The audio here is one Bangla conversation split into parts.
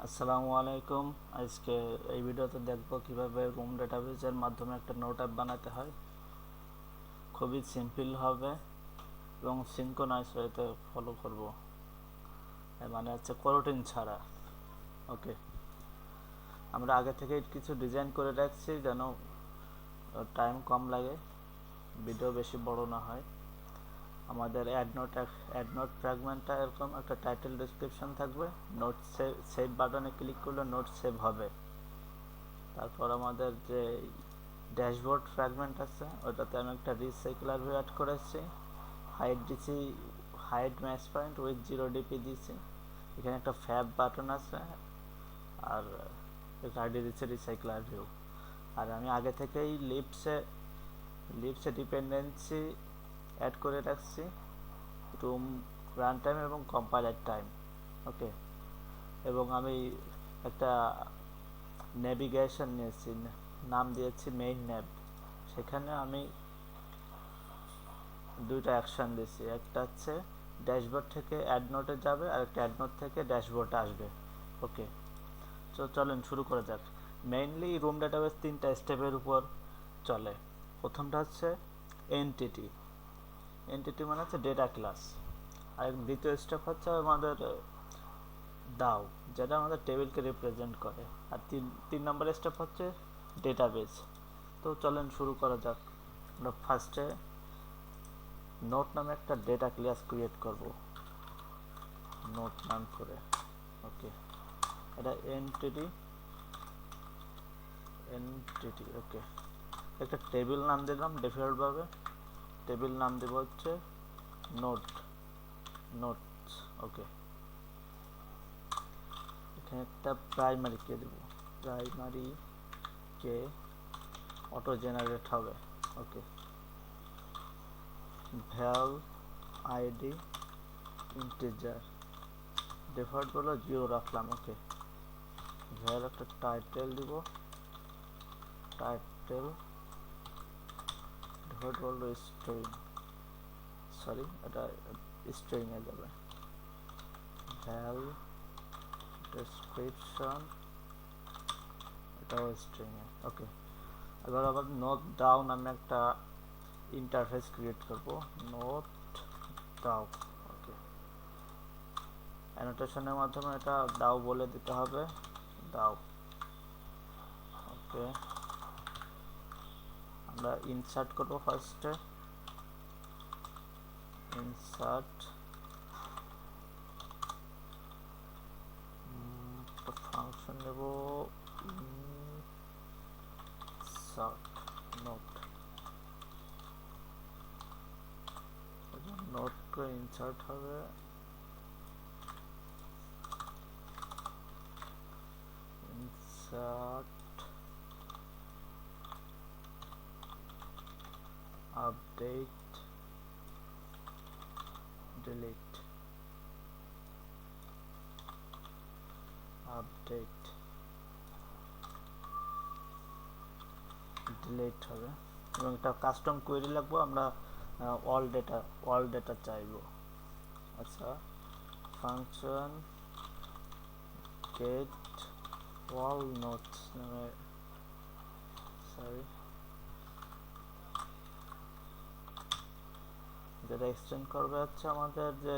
আসসালামু আলাইকুম। আজকে এই ভিডিওতে দেখব কিভাবে রুম ডেটাবেজের মাধ্যমে একটা নোট অ্যাপ বানাতে হয়। খুবই সিম্পল হবে এবং সিনক্রোনাইজ ওয়েতে ফলো করব, মানে হচ্ছে করোটিন ছাড়া। ওকে, আমরা আগে থেকে কিছু ডিজাইন করে রাখছি যেন টাইম কম লাগে, ভিডিও বেশি বড় না হয়। আমাদের অ্যাড নোট ফ্র্যাগমেন্টটা এরকম একটা টাইটেল ডেসক্রিপশন থাকবে। নোট সেভ বাটনে ক্লিক করলে নোট সেভ হবে। তারপর আমাদের যে ড্যাশবোর্ড ফ্র্যাগমেন্ট আছে ওটাতে আমি একটা রিসাইক্লার ভিউ অ্যাড করেছি, হাইড দিছি, hide match point with 0 DP দিছি। এখানে একটা ফ্যাব বাটন আছে আর আইডি দিচ্ছে রিসাইক্লার ভিউ। আর আমি আগে থেকেই লিপসে ডিপেন্ডেন্সি অ্যাড করে রাখছি, রুম রান টাইম এবং কম্পাইলার টাইম। ওকে, এবং আমি একটা নেভিগেশন নিয়েছি, নাম দিয়েছি মেইন ন্যাব। সেখানে আমি দুইটা অ্যাকশন দিয়েছি, একটা হচ্ছে ড্যাশবোর্ড থেকে অ্যাড নোটে যাবে আর একটা অ্যাড নোট থেকে ড্যাশবোর্ডে আসবে। ওকে, তো চলেন শুরু করা যাক। মেইনলি রুম ডাটাবেস তিনটা স্টেপের উপর চলে। প্রথমটা হচ্ছে এনটিটি। এনটিটি মানে হচ্ছে ডেটা ক্লাস। আর দ্বিতীয় স্টেপ হচ্ছে আমাদের দাও, যেটা আমাদের টেবিলকে রিপ্রেজেন্ট করে। আর তিন নম্বর স্টেপ হচ্ছে ডেটাবেস। তো চলেন শুরু করা যাক। আমরা ফার্স্টে নোট নামে একটা ডেটা ক্লাস ক্রিয়েট করব, নোট নাম করে। ওকে, এটা এনটিটি। ওকে, একটা টেবিল নাম দিলাম ডিফল্টভাবে। টেবিল নাম দেব হচ্ছে নোট নোটস। ওকে, এখানে একটা প্রাইমারি কে দেব, প্রাইমারি কে অটো জেনারেট হবে। ওকে, ভ্যাল আইডি ইন্টিজার, ডিফল্ট বলো 0 রাখলাম। ওকে, ভ্যাল একটা টাইটেল দিব, টাইটেল ডিফল্ট বললো স্ট্রিং, সরি এটা স্ট্রিং এ যাবে। ভ্যাল ডেসক্রিপশন, এটাও স্ট্রিং এ। ওকে, এবার আবার নোট দাও নামে একটা ইন্টারফেস ক্রিয়েট করব, নোট দাও। ওকে, অ্যানোটেশনের মাধ্যমে এটা দাও বলে দিতে হবে, দাও। ওকে, আমরা ইনসার্ট করব ফার্স্টে, ইনসার্ট ফাংশন নেব ইনসার্ট নোট, নোট করে ইনসার্ট হবে। Insert update delete, update delete হবে। এবং একটা কাস্টম কোয়েরি লাগবো, আমরা অল ডেটা চাইবো। আচ্ছা, ফাংশন গেট অল নোটস নামে, সরি যেটা এক্সটেন্ড করবে হচ্ছে আমাদের যে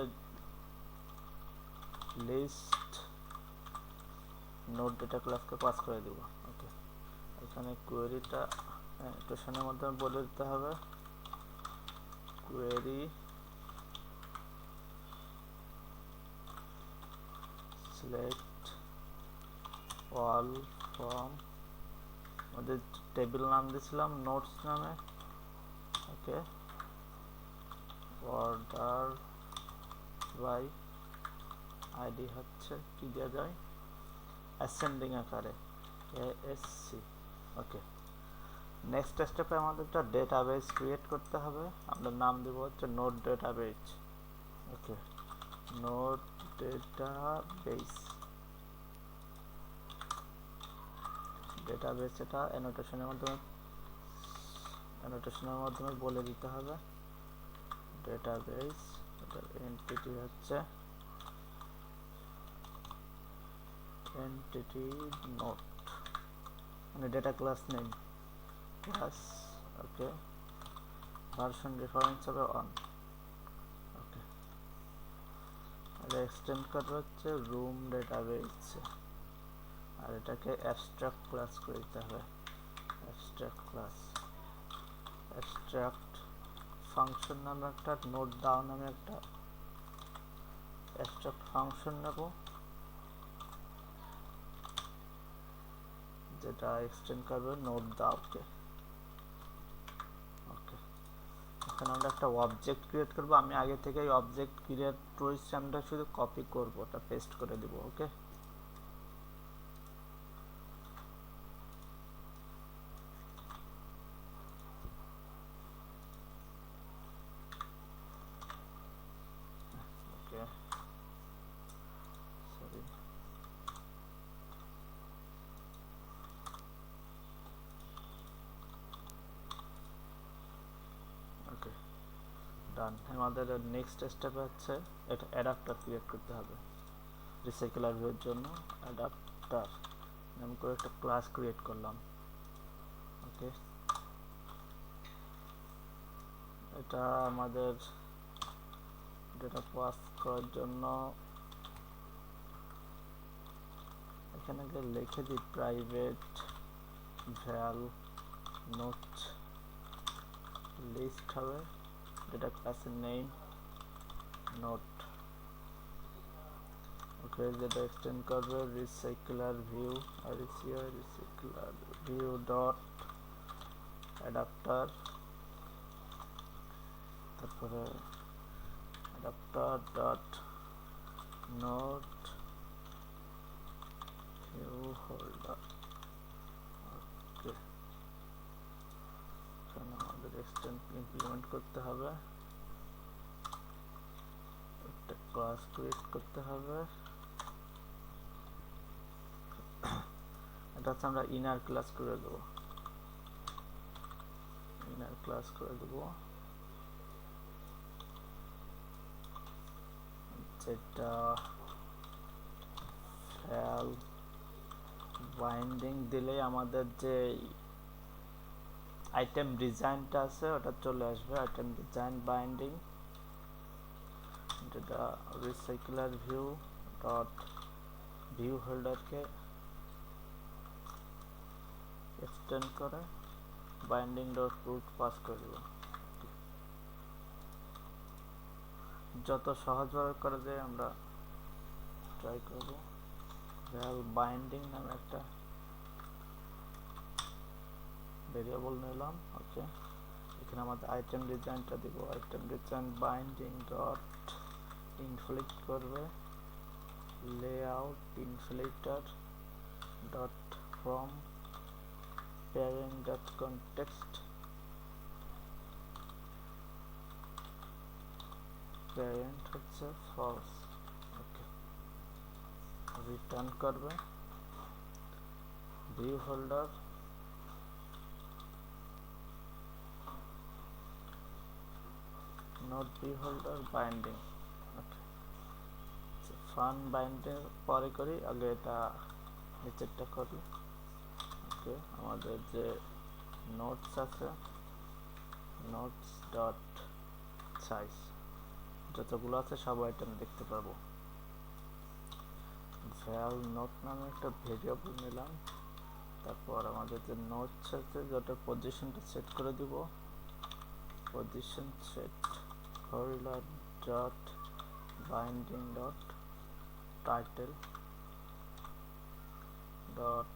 লিস্ট নোট ডেটা ক্লাসকে পাস করে দিব। ওকে, এখানে কোয়েরিটা অ্যানোটেশনের মাধ্যমে বলে দিতে হবে, কোয়েরি সিলেক্ট অল ফ্রম, আমাদের টেবিল নাম দিয়েছিলাম নোটস নামে। ওকে, অর্ডার বাই আইডি হচ্ছে কি দেওয়া যায়, অ্যাসেন্ডিং আকারে, ASC। ওকে, নেক্সট স্টেপে আমাদের একটা ডেটাবেস ক্রিয়েট করতে হবে, আমরা নাম দেব হচ্ছে নোট ডেটাবেস। ওকে, নোট ডেটাবেস, ডেটাবেস এটা অ্যানোটেশনের মাধ্যমে বলে দিতে হবে। ডেটাবেস এটার এন্টিটি হচ্ছে এন্টিটি নোট মানে ডেটা ক্লাস নেম ক্লাস, ওকে, ভার্সন রেফারেন্স হবে অন, ওকে। আর এক্সটেন্ড করবে হচ্ছে রুম ডেটাবেস, আর এটাকে অ্যাবস্ট্রাক্ট ক্লাস করে দিতে হবে, অ্যাবস্ট্রাক্ট ক্লাস, অ্যাবস্ট্রাক্ট ফাংশন নামে একটা, নোট দাও নামে একটা অ্যাবস্ট্রাক্ট ফাংশন নেব, যেটা এক্সটেন্ড করবে নোট দাওকে, ওকে। এখানে আমরা একটা অবজেক্ট ক্রিয়েট করব, আমি আগে থেকেই অবজেক্ট ক্রিয়েট করেছি, আমরা শুধু কপি করব, ওটা পেস্ট করে দিব, ওকে। ওকে, সরি, ওকে, ডান। আমাদের নেক্সট স্টেপ হচ্ছে এটা অ্যাডাপ্টার ক্রিয়েট করতে হবে রিসাইকেলার ভিউর জন্য। অ্যাডাপ্টার নাম করে একটা ক্লাস ক্রিয়েট করলাম, ওকে। এটা আমাদের ডেটা পাস করার জন্য এখানে লিখে দিই প্রাইভেট ভ্যাল নোট লিস্ট হবে, ডেটা ক্লাসের নেম নোট, ওকে। যেটা এক্সটেন্ড করবে রিসাইকেলার ভিউ, আর রিসাইকেলার ভিউ ডট অ্যাডাপ্টার, তারপরে adapter dot note view holder, okay. এখানে আমাদের এক্সটেন্ড ইমপ্লিমেন্ট করতে হবে, একটা ক্লাস ক্রিয়েট করতে হবে, এটা হচ্ছে আমরা ইনার ক্লাস করে দেবো, ইনার ক্লাস করে দেবো, যেটা ভ্যাল বাইন্ডিং দিলেই আমাদের যে আইটেম ডিজাইনটা আছে ওটা চলে আসবে, আইটেম ডিজাইন বাইন্ডিং, যেটা রিসাইকেলার ভিউ ডট ভিউ হোল্ডারকে এক্সটেন্ড করে বাইন্ডিং ডট রুট পাস করে দেব। যত সহজভাবে করা যায় আমরা ট্রাই করব। ভ্যাল বাইন্ডিং নামে একটা ভেরিয়েবল নিলাম, ওকে। এখানে আমাদের আইটেম ডিজাইনটা দিব, item design binding dot inflate করবে layout inflater dot from parent dot context, parent হচ্ছে false, ওকে। রিটার্ন করবে view holder not view holder binding, okay. Fun binding পরে করি, আগে এটা নিচেরটা করি, ওকে। আমাদের যে নোটস আছে, নোটস ডট সাইজ, যতগুলো আছে সব আইটেম দেখতে পাবো। ভ্যাল নোট নামে একটা ভেরিয়েবল নিলাম, তারপর আমাদের যে নোটস আছে যেটা পজিশনটা সেট করে দিব, position set formula dot binding dot title dot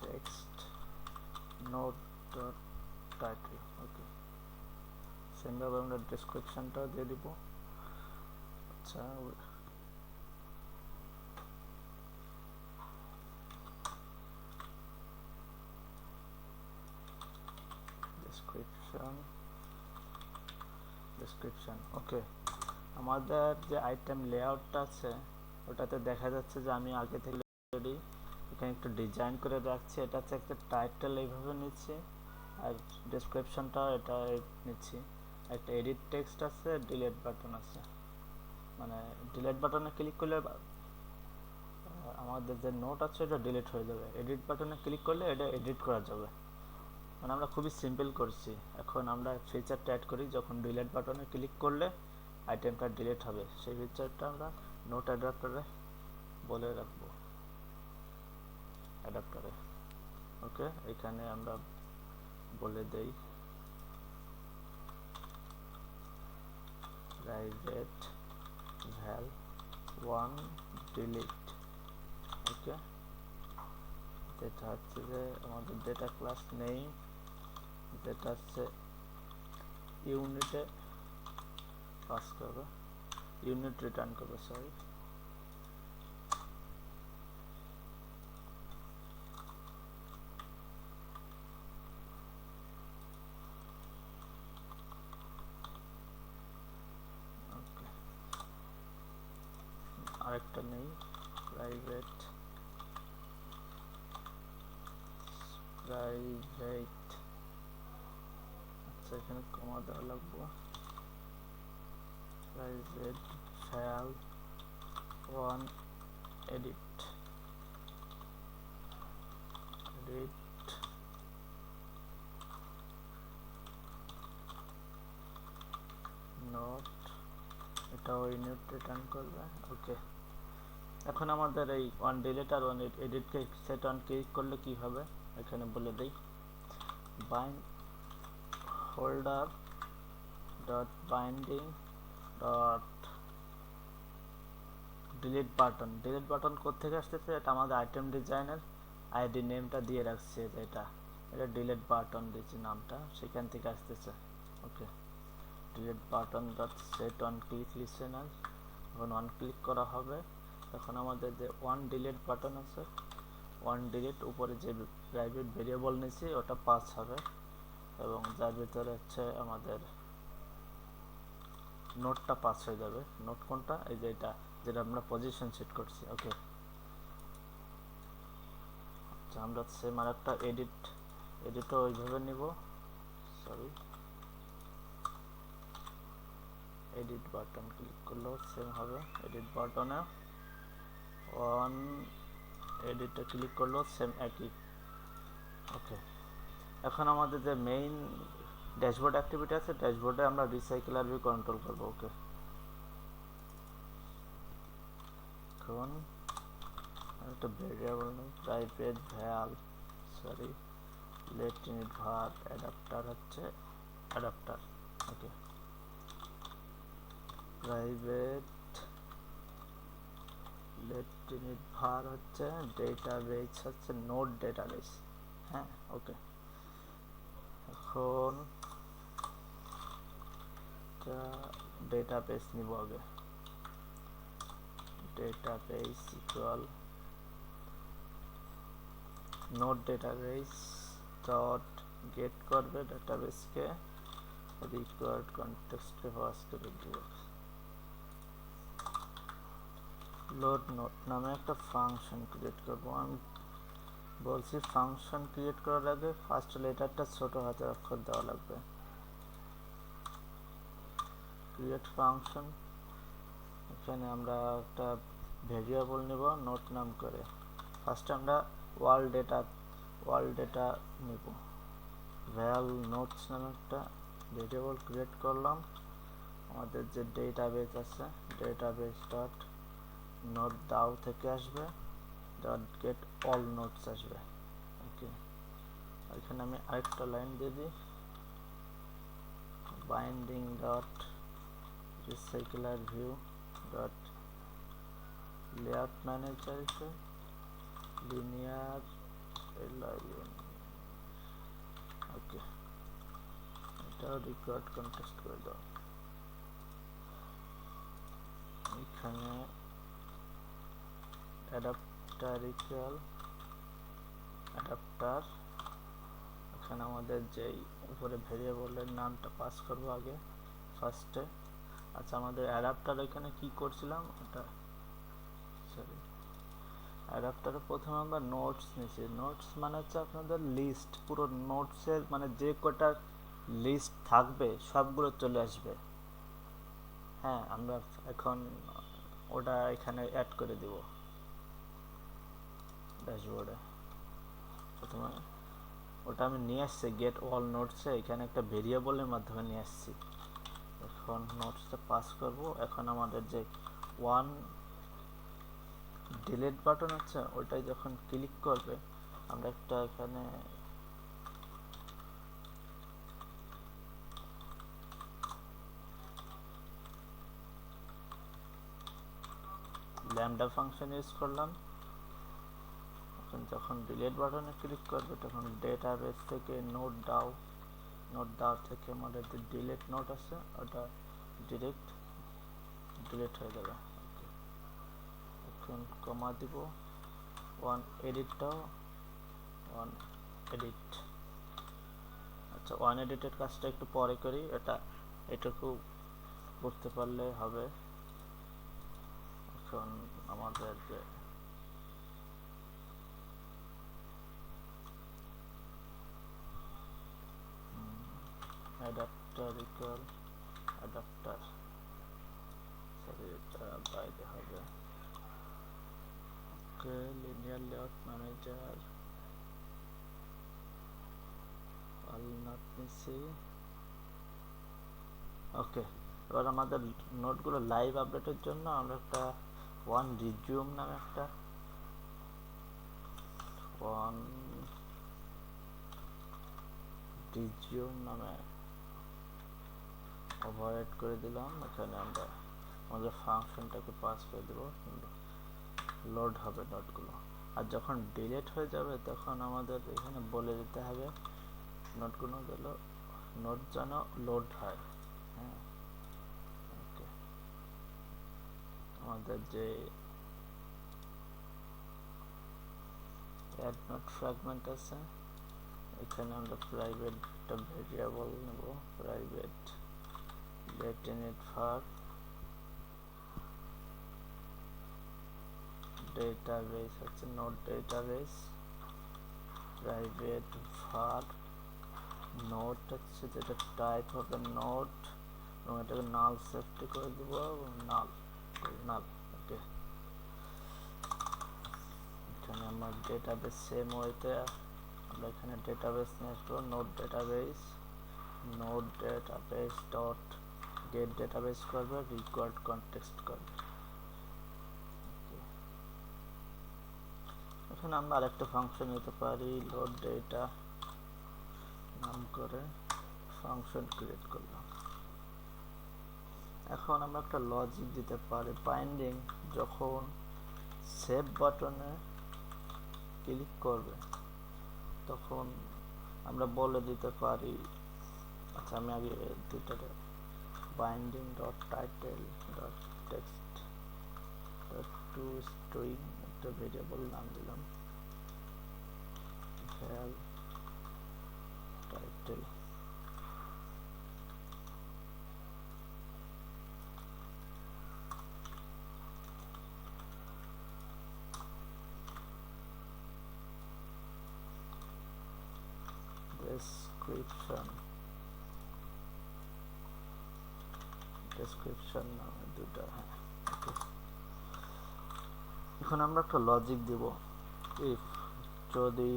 text note dot title, okay. সেমভাবে আমরা ডেসক্রিপশনটাও দিয়ে দিব, আচ্ছা। Description, okay. আমাদের যে আইটেম লেআউটটা আছে ওটাতে দেখা যাচ্ছে যে আমি আগে থেকে অলরেডি এখানে একটু ডিজাইন করে রাখছি, এটা হচ্ছে একটা টাইটেল এইভাবে নিচ্ছি, আর ডেসক্রিপশনটা এটা নিচ্ছি, একটা এডিট টেক্সট আছে, ডিলিট বাটন আছে, মানে ডিলিট বাটনে ক্লিক করলে আমাদের যে নোট আছে এটা ডিলিট হয়ে যাবে, এডিট বাটনে ক্লিক করলে এটা এডিট করা যাবে। মানে আমরা খুবই সিম্পল করছি। এখন আমরা ফিচারটা অ্যাড করি, যখন ডিলিট বাটনে ক্লিক করলে আইটেমটা ডিলিট হবে, সেই ফিচারটা আমরা নোট অ্যাডাপ্টারে বলে রাখবো, অ্যাডাপ্টারে। ওকে, এখানে আমরা বলে দেই প্রাইভেট ভ্যাল 1 ডিলিট। ওকে, যেটা হচ্ছে যে আমাদের ডেটা ক্লাস নেই, যেটা হচ্ছে ইউনিটে পাস করবে, ইউনিট রিটার্ন করবে, সরি। ওকে, আরেকটা নেই প্রাইভেট আচ্ছা এখানে কমা দেওয়া লাগবে, প্রাইভেট ভ্যাল 1 এডিট নোট, এটাও ইউনিট রিটার্ন করবে। ওকে, এখন আমাদের এই 1 ডিলিট আর 1 এডিটকে সেট অন ক্লিক করলে কি হবে এখানে বলে দেই, bind holder dot binding dot delete button. Delete button কোত্থেকে আসতেছে, এটা আমাদের আইটেম ডিজাইনের আইডি নেমটা দিয়ে রাখছে, এটা ডিলিট বাটন দিয়েছি নামটা, সেখান থেকে আসতেছে। Okay, delete button dot set on click listener, যখন অন ক্লিক করা হবে তখন আমাদের যে 1 ডিলিট বাটন আছে, 1 ডিলিট উপরে যে প্রাইভেট ভেরিয়েবল নিয়েছি ওটা পাস হবে, এবং যার ভিতরে হচ্ছে আমাদের নোটটা পাস হয়ে যাবে। নোট কোনটা, এই যে এটা, যেটা আমরা পজিশন সেট করছি। ওকে, আচ্ছা আমরা সেম আর একটা এডিটও ওইভাবে নিব, সরি, এডিট বাটন ক্লিক করলেও সেম হবে, এডিট বাটনে 1 এডিটে ক্লিক করলেও সেম একই। ওকে, এখন আমাদের যে মেইন ড্যাশবোর্ড অ্যাক্টিভিটি আছে, ড্যাশবোর্ডে আমরা রিসাইকেলার ভিউ কন্ট্রোল করব। ওকে, এখন একটা ভেরিয়েবল নেই প্রাইভেট ভ্যাল, সরি, লেট ইউনিট ভার অ্যাডাপ্টার হচ্ছে অ্যাডাপ্টার। ওকে, প্রাইভেট লেট ইউনিট ভার হচ্ছে ডেটাবেস, হচ্ছে নোড ডেটাবেস। হ্যাঁ, ওকে, এখন ডেটাবেস নিব আগে, database equal node database dot gate করবে ডেটাবেসকে, রিকোয়ার্ড কনটেক্সটকে পাস করে দিব। লোড নোট নামে একটা ফাংশন ক্রিয়েট করব। আমি বলছি ফাংশন ক্রিয়েট করার আগে ফার্স্ট লেটারটা ছোট হাতের অক্ষর দেওয়া লাগবে। ক্রিয়েট ফাংশন, এখানে আমরা একটা ভেরিয়েবল নেব নোট নাম করে। ফার্স্ট আমরা ওয়ার্ল্ড ডেটা নেব, ভ্যাল নোটস নামে একটা ভেরিয়েবল ক্রিয়েট করলাম। আমাদের যে ডেটাবেস আছে, ডেটাবেস ডট নোট দাও থেকে আসবে, ডট গেট অল নোটস আসবে। ওকে, এখানে আমি আরেকটা লাইন দিয়ে দিই, binding dot recycler view dot layout manager linear align. Okay, এটাও রিকোয়ার্ড কনটেক্সট করে দাও। এখানে অ্যাডাপ্টার ইকুয়াল অ্যাডাপ্টার, এখানে আমাদের যেই উপরে ভেরিয়েবলের নামটা পাস করব আগে ফার্স্টে। আচ্ছা, আমাদের অ্যাডাপ্টার এখানে কি করছিলাম, ওটা সরি, অ্যাডাপ্টারে প্রথমে আমরা নোটস নিয়েছি। নোটস মানে হচ্ছে আপনাদের লিস্ট, পুরো নোটসের মানে যে কটা লিস্ট থাকবে সবগুলো চলে আসবে। হ্যাঁ, আমরা এখন ওটা এখানে অ্যাড করে দিব ড্যাশবোর্ডে। প্রথমে ওটা আমি নিয়ে আসছি গেট অল নোটসে, এখানে একটা ভেরিয়েবলের মাধ্যমে নিয়ে আসছি। এখন নোটসটা পাস করব। এখন আমাদের যে ওয়ান ডিলিট বাটন আছে ওইটাই যখন ক্লিক করবে আমরা একটা এখানে ল্যামডা ফাংশন ইউজ করলাম। এখন যখন ডিলিট বাটনে ক্লিক করবে তখন ডেটাবেস থেকে নোট দাও, নোট দেওয়া থেকে আমাদের যে ডিলিট নোট আছে ওটা ডিরেক্ট ডিলিট হয়ে যাবে। এখন কমা দিব, ওয়ান এডিটটাও ওয়ান এডিট। আচ্ছা, ওয়ান এডিটের কাজটা একটু পরে করি, এটুকু বুঝতে পারলে হবে। এখন আমাদের যে অ্যাডাপ্টার ইকুয়াল অ্যাডাপ্টার, সরি এটা বাইরে হবে। ওকে, লিনিয়ার লেআউট ম্যানেজার ওকে। এবার আমাদের নোটগুলো লাইভ আপডেটের জন্য আমরা একটা ওয়ান রিজিউম নামে একটা ওয়ান রিজিউম নামে ওভাররাইড করে দিলাম। এখানে আমরা আমাদের ফাংশনটাকে পাস করে দেব, লোড হবে নোটগুলো। আর যখন ডিলিট হয়ে যাবে তখন আমাদের এখানে বলে দিতে হবে নোটগুলো নোট যেন লোড হয়। হ্যাঁ, ওকে। আমাদের যে অ্যাড নোট ফ্র্যাগমেন্ট আছে এখানে আমরা প্রাইভেট একটা ভেরিয়েবল নেব, private let init for database হচ্ছে note database, private var note হচ্ছে যেটা টাইপ হবে নোট, এবং এটাকে নাল সেফটি করে দেব, নাল নাল। ওকে, এখানে আমার ডেটাবেস সেম ওয়েতে আমরা এখানে ডেটাবেস নিয়ে আসবো, note database dot gate database করবে, রিকোয়ার্ড কনটেক্সট করবে। এখন আমরা আরেকটা ফাংশন নিতে পারি, লোড ডেটা নাম করে ফাংশন ক্রিয়েট করলাম। এখন আমরা একটা লজিক দিতে পারি, বাইন্ডিং যখন সেভ বাটনে ক্লিক করবে তখন আমরা বলে দিতে পারি, আচ্ছা আমি আগে দুইটাতে binding dot title dot text dot two string একটা ভেরিয়েবল নাম দিলাম ভ্যাল টাইটেল। ডেসক্রিপশন নামে দুটা। হ্যাঁ, এখন আমরা একটা লজিক দিব, ইফ যদি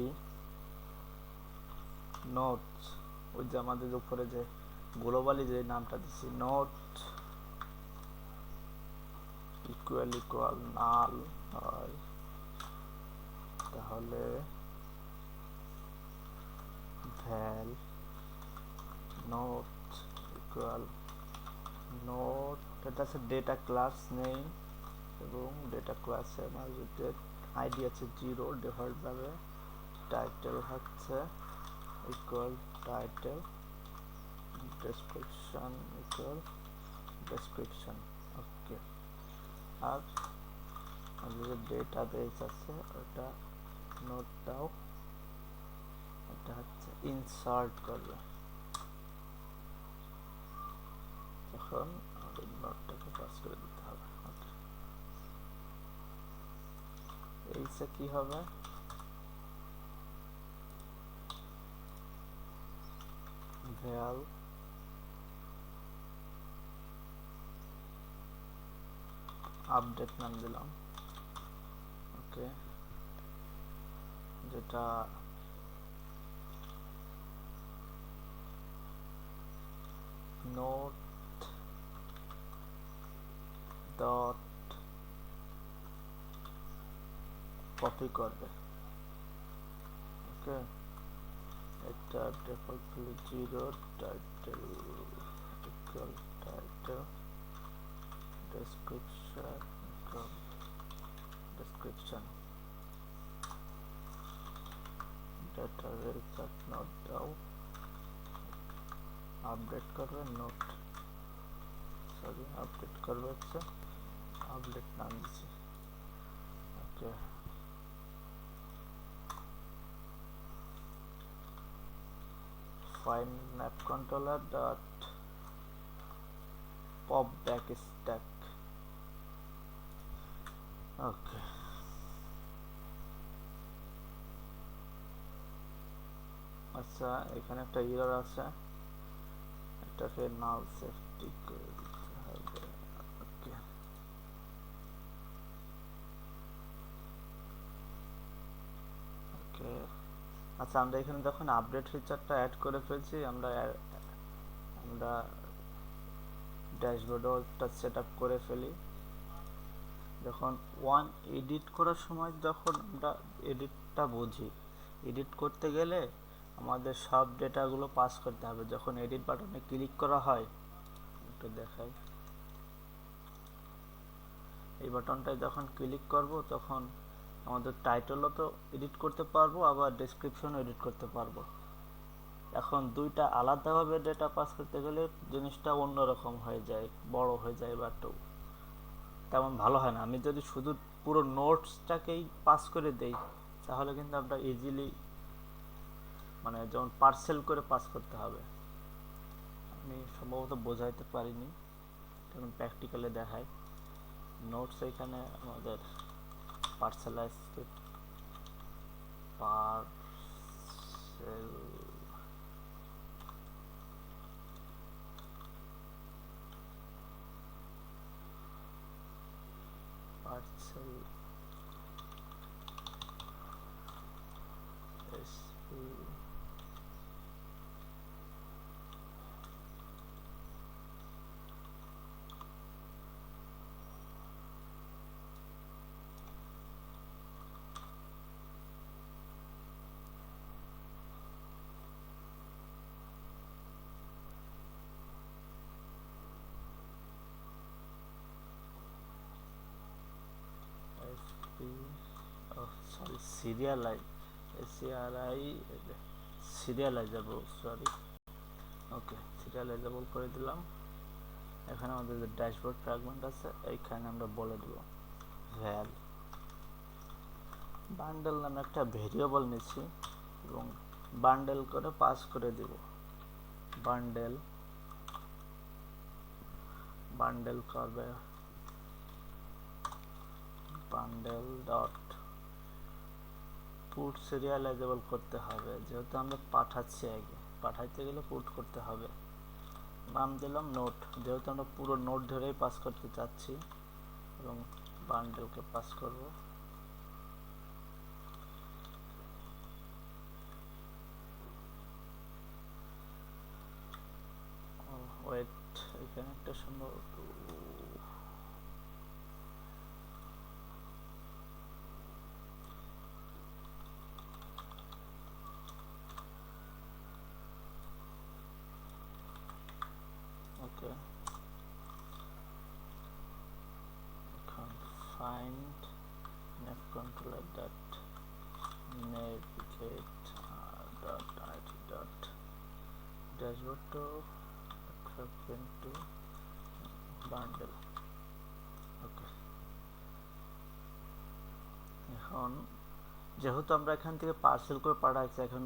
নোটস ওই যে আমাদের উপরে যে গ্লোবালি যে নামটা দিচ্ছি নোট ইকুয়াল ইকুয়াল নাল হয় তাহলে ভ্যাল নোট ইকুয়াল নোট, এটা আছে ডেটা ক্লাস নেই এবং ডেটা ক্লাসে আমার যে আইডি আছে 0, ডিফল্ট ভাবে টাইটেল হচ্ছে equal title, description equal description. Okay, আর আমাদের যে ডেটাবেস আছে ওটা নোট দাও, এটা হচ্ছে ইনসার্ট করবে, তখন আমাদের নোটটাকে পাস করে দিতে হবে। ওকে, এইটা কি হবে, ভ্যাল আপডেট নাম দিলাম। ওকে, যেটা নোট ডট কপি করবে। ওকে, এটা default 0 title equal title description description data result note দাও, আপডেট করবে নোট, সরি আপডেট করবে হচ্ছে আপডেট নাম দিচ্ছি। ওকে, find map controller dot pop back stack। ওকে, আচ্ছা এখানে একটা এরর আছে, এটাকে নাল সেফটি করে দিতে হবে। ওকে, ওকে, আচ্ছা আমরা এখানে যখন আপডেট ফিচারটা অ্যাড করে ফেলছি, আমরা ড্যাশবোর্ডও একটা সেট আপ করে ফেলি। যখন এডিট করার সময় যখন আমরা এডিটটা বুঝি, এডিট করতে গেলে আমাদের সব ডেটাগুলো পাস করতে হবে। যখন এডিট বাটনে ক্লিক করা হয়, একটু দেখাই, এই বাটনটায় যখন ক্লিক করব তখন আমাদের টাইটেলও তো এডিট করতে পারবো, আবার ডেসক্রিপশনও এডিট করতে পারবো। এখন দুইটা আলাদাভাবে ডেটা পাস করতে গেলে জিনিসটা অন্যরকম হয়ে যায়, বড় হয়ে যায় বা একটু তেমন ভালো হয় না। আমি যদি শুধু পুরো নোটসটাকেই পাস করে দেই তাহলে কিন্তু আমরা ইজিলি, মানে যেমন পার্সেল করে পাস করতে হবে। আমি সম্ভবত বোঝাইতে পারিনি, কারণ প্র্যাকটিক্যালে দেখাই। নোটস এখানে আমাদের parcelize parcel parcel SP sorry serializable, sorry. Okay, serializable করে দিলাম। এখানে আমাদের যে ড্যাশবোর্ড ফ্র্যাগমেন্ট আছে এইখানে আমরা বলে দেব ভ্যাল বান্ডেল নামে একটা ভেরিয়েবল নিচ্ছি এবং বান্ডেল করে পাস করে দেব। বান্ডেল করবে বান্ডেল ডট পুট সিরিয়ালাইজেবল করতে হবে, যেহেতু আমরা পাঠাচ্ছি, আগে পাঠাইতে গেলে পুট করতে হবে। নাম দিলাম নোট, যেহেতু আমরা পুরো নোট ধরেই পাস করতে চাচ্ছি, এবং বান্ডেলকে পাস করব। ওয়েট, এখানে একটা সম্ভবত ওকে, এখন find map controller dot navigate dot it dot dashboard to to bundle। ওকে, এখন যেহেতু আমরা এখান থেকে পার্সেল করে পাঠাচ্ছি, এখন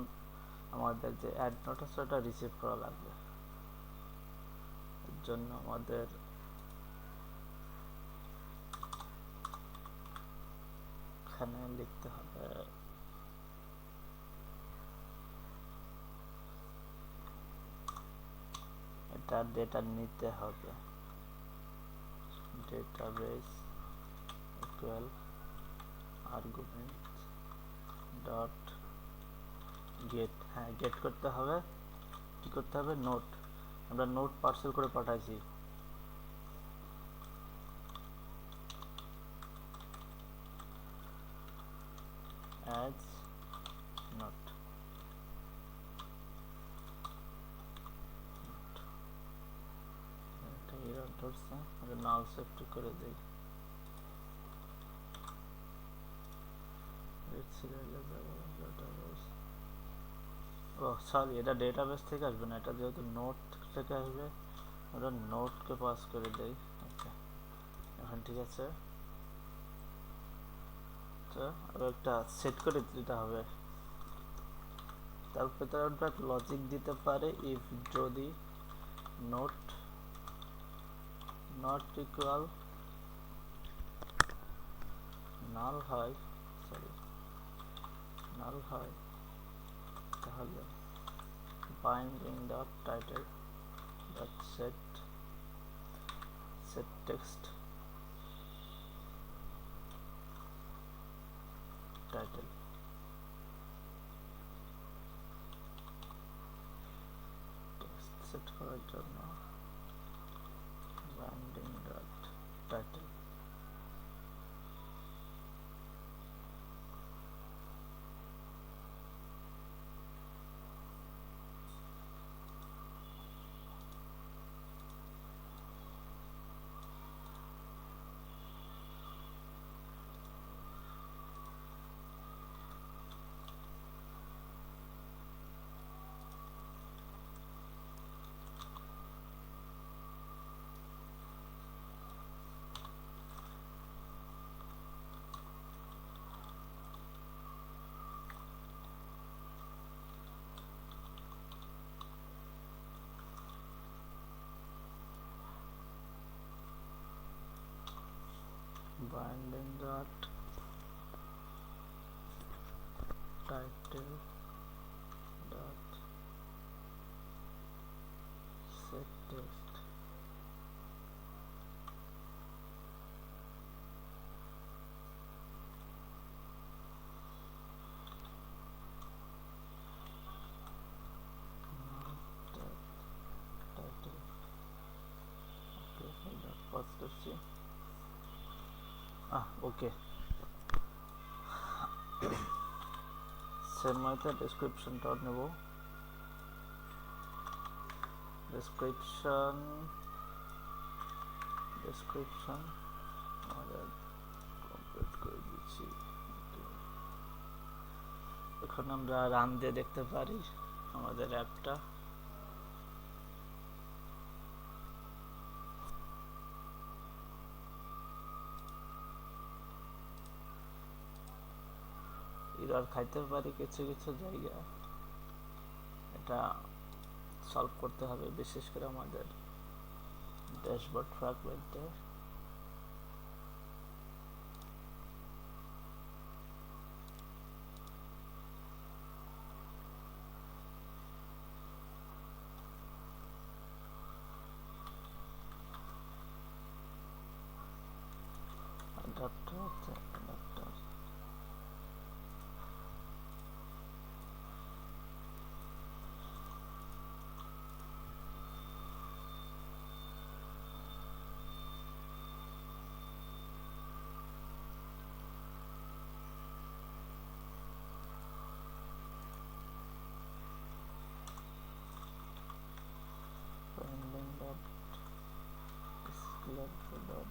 আমাদের যে অ্যাড নোট আছে ওটা রিসিভ করা লাগবে। এর জন্য আমাদের এখানে লিখতে হবে এটা ডেটা নিতে হবে, database SQL argument dot gate, হ্যাঁ গেট করতে হবে, কি করতে হবে, নোট, আমরা নোট পার্সেল করে পাঠাইছি, অ্যাজ নোট, এটা এরর ধরছে, এটা নাল সেফট করে দেই, ও সরি এটা ডেটাবেস থেকে আসবে না, এটা যেহেতু নোট থেকে আসবে ওটা নোটকে পাস করে দেই। ওকে এখন ঠিক আছে, তো একটা সেট করে দিতে হবে, তারপরে তার একটা লজিক দিতে পারে ইফ যদি নোট নট ইকুয়াল নাল হয়, সরি নাল হয়, তাহলে binding dot title dot set text title, text set করার জন্য binding dot title, binding dot title dot set text, title, okay এটা পাস করছি, ওকে সেম ওয়েতে ডেসক্রিপশন ডট নেব, ডেসক্রিপশন আমাদের কমপ্লিট করে দিচ্ছি, এখন আমরা রান দিয়ে দেখতে পারি আমাদের অ্যাপটা, এরর খাইতে পারি কিছু কিছু জায়গা, এটা সলভ করতে হবে, বিশেষ করে আমাদের ড্যাশবোর্ড ফ্র্যাগমেন্টে, adapter binding dot skeleton dot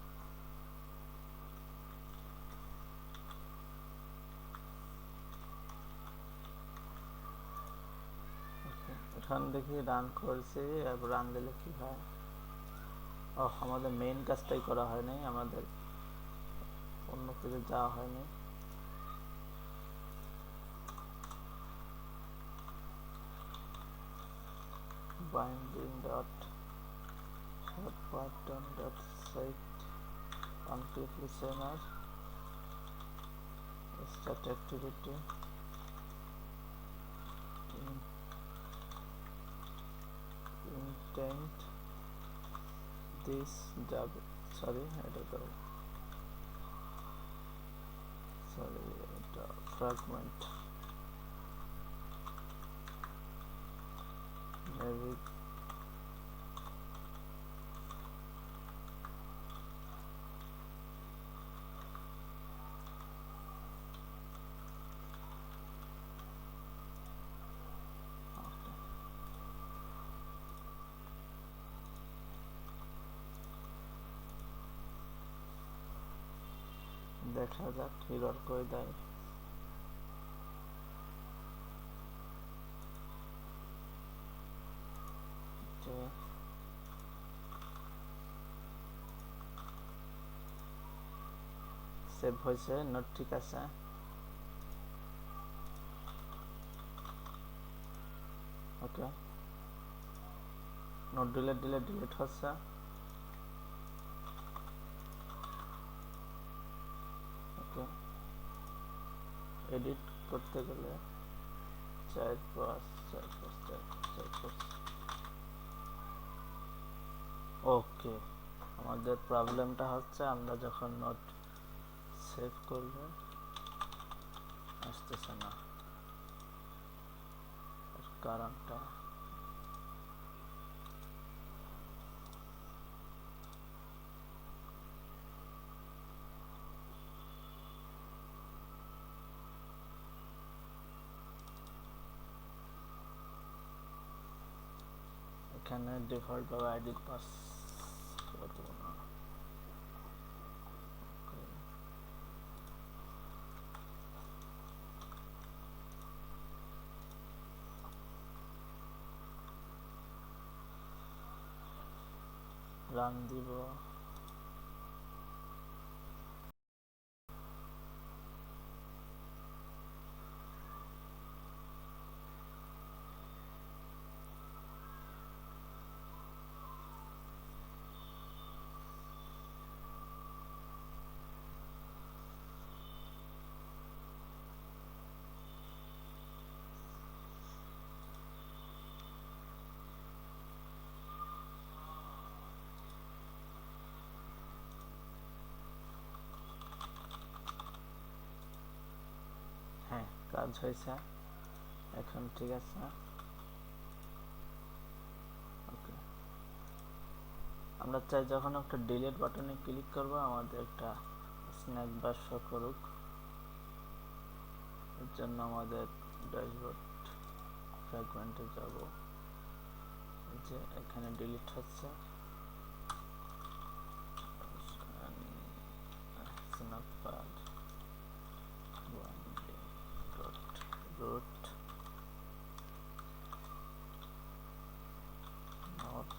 এখন দেখি রান করছি, এরপর রান দিলে কি হয়, আমাদের মেইন কাজটাই করা হয়নি, আমাদের অন্য কিছু যাওয়া হয়নি, binding dot short pattern dot set completely same as start activity intent this job, sorry এটা তো fragment maybe দেখা যাক এরর করে দেয়। সেভ হয়েছে, নোট ঠিক আছে। ওকে, নোট ডিলিট হচ্ছে। ওকে, এডিট করতে গেলে 4 5 ওকে, আমাদের প্রবলেমটা হচ্ছে আমরা যখন নোট সেভ করলে আসতেছে না, কারণটা এখানে ডিফল্ট ভাবে আইডি পাস করতে না। রান দিব, হ্যাঁ কাজ হয়েছে, এখন ঠিক আছে। ওকে, আমরা চাই যখন একটা ডিলিট বাটনে ক্লিক করব আমাদের একটা স্ন্যাক বার শো করুক। এর জন্য আমাদের ড্যাশবোর্ড ফ্র্যাগমেন্টে যাব, যে এখানে ডিলিট হচ্ছে স্ন্যাকবার root not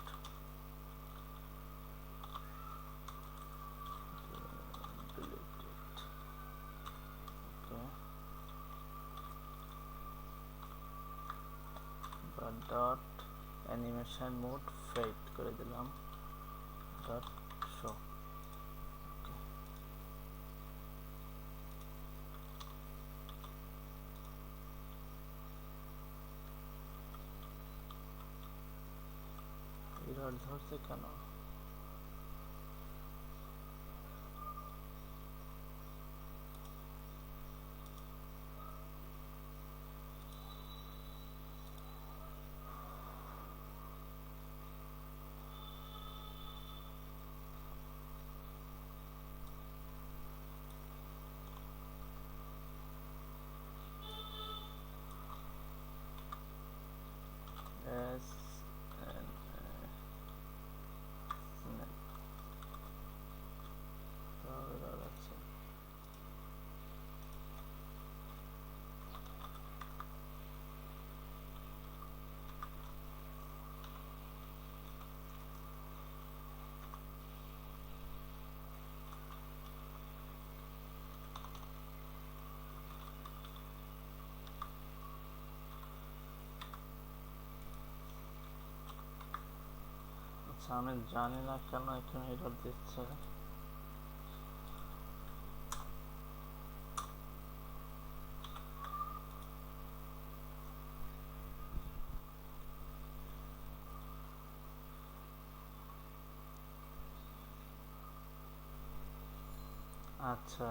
delete it. Okay, but dot animation mode fade করে দিলাম, dot show. Okay, error ধরছে কেন? S and snap error আছে। আচ্ছা, আমি জানি না কেন এখানে এরর দিচ্ছে। আচ্ছা,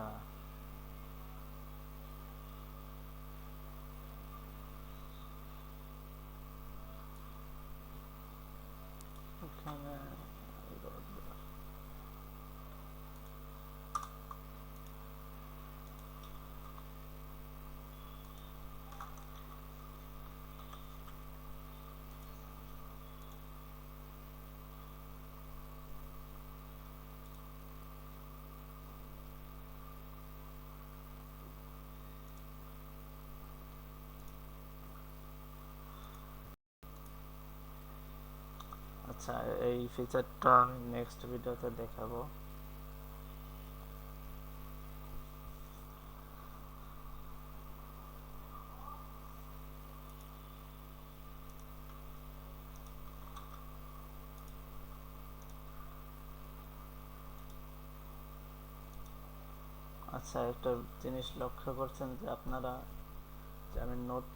আচ্ছা, এই ফিচারটা আমি নেক্সট ভিডিওতে দেখাবো। আচ্ছা, একটা জিনিস লক্ষ্য করছেন যে আপনারা, যে আমি নোট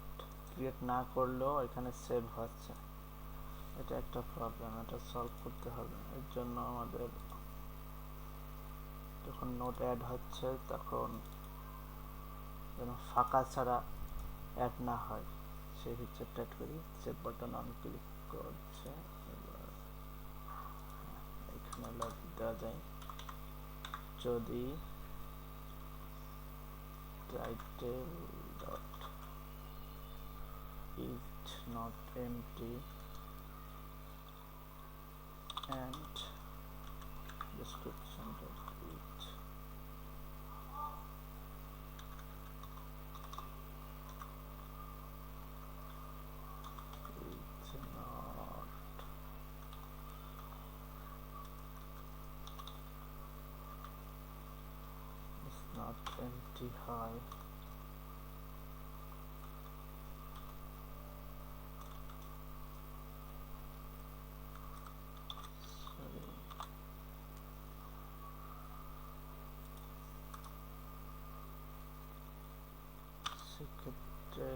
ক্রিয়েট না করলেও এখানে সেভ হচ্ছে, এটা একটা প্রবলেম, এটা সলভ করতে হবে। এর জন্য আমাদের যখন নোট অ্যাড হচ্ছে তখন যেন ফাঁকা ছাড়া অ্যাড না হয়, সেই ফিচারটা অ্যাড করি। সেভ বাটন অন ক্লিক করছে, এবার এখানে লজিক দেওয়া যায়, যদি title dot is not empty and description dot it is not empty হয়। সেক্ষেত্রে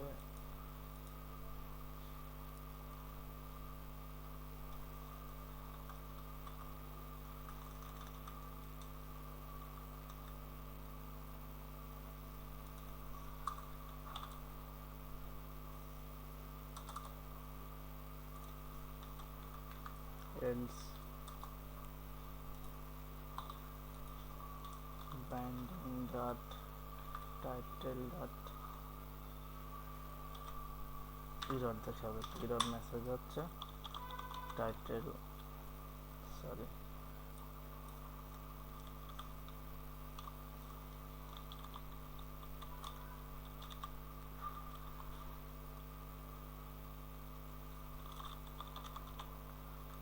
else binding dot title dot error দেখাবে, error মেসেজ হচ্ছে টাইটেল, সরি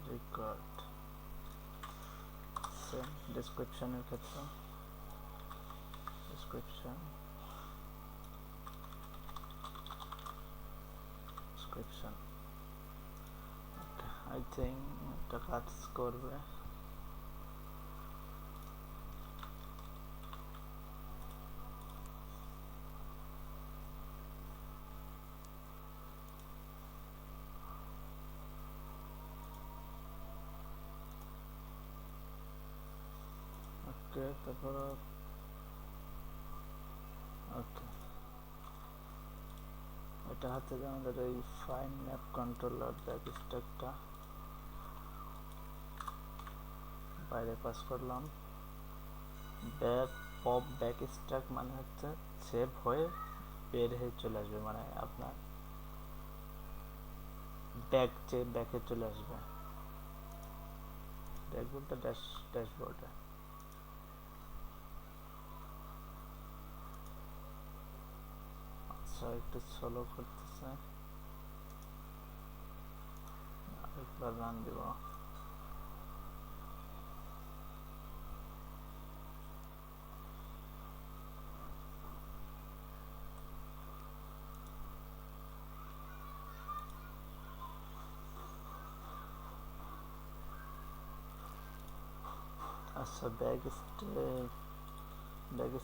রেকর্ড। সেম ডেসক্রিপশনের ক্ষেত্রে description I think এটা কাজ করবে। ওকে, তারপর ওকে, এটা হচ্ছে যে আমাদের এই ফাইন ম্যাপ কন্ট্রোলার ব্যাক স্ট্যাকটা বাইরে পাস করলাম। পপ ব্যাক স্ট্যাক মানে হচ্ছে সেভ হয়ে বের হয়ে চলে আসবে, মানে আপনার ব্যাকে চলে আসবে, ব্যাক বলতে ড্যাশবোর্ডে। আচ্ছা, একটু স্লো করতেছে, একবার রান দিব। আচ্ছা, ব্যাক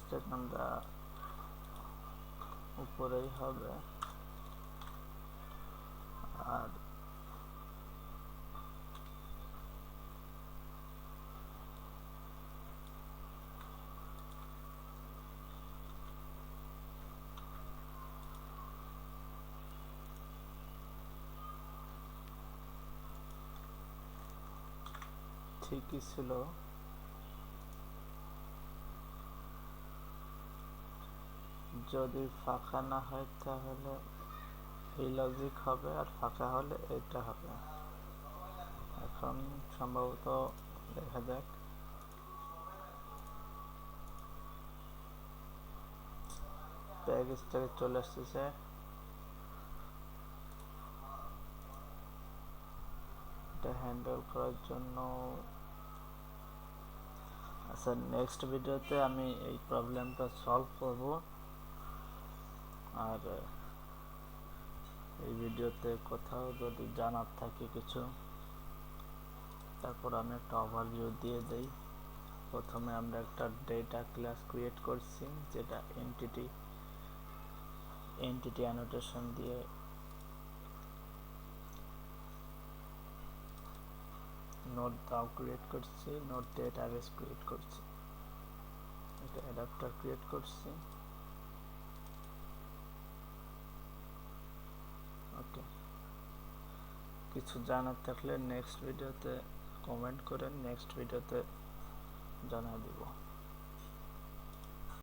স্ট্যাক আমরা উপরেই হবে, আর ঠিকই ছিল, যদি ফাঁকা না হয় তাহলে এই লজিক হবে, আর ফাঁকা হলে এটা হবে। এখন সম্ভবত দেখা যাক, ব্যাক স্ট্যাকে চলে আসতেছে। এটা হ্যান্ডেল করার জন্য আচ্ছা নেক্সট ভিডিওতে আমি এই প্রবলেমটা সলভ করব। আর এই ভিডিওতে কোথাও যদি জানার থাকে কিছু, তারপর আমি একটা ওভারভিউ দিয়ে দেই। প্রথমে আমরা একটা ডেটা ক্লাস ক্রিয়েট করছি, যেটা এন্টিটি অ্যানোটেশন দিয়ে নোড দাও ক্রিয়েট করছি, নোড ডেটাবেস ক্রিয়েট করছি, এটা অ্যাডাপ্টার ক্রিয়েট করছি। ওকে, কিছু জানার থাকলে নেক্সট ভিডিওতে কমেন্ট করেন, নেক্সট ভিডিওতে জানিয়ে দিব।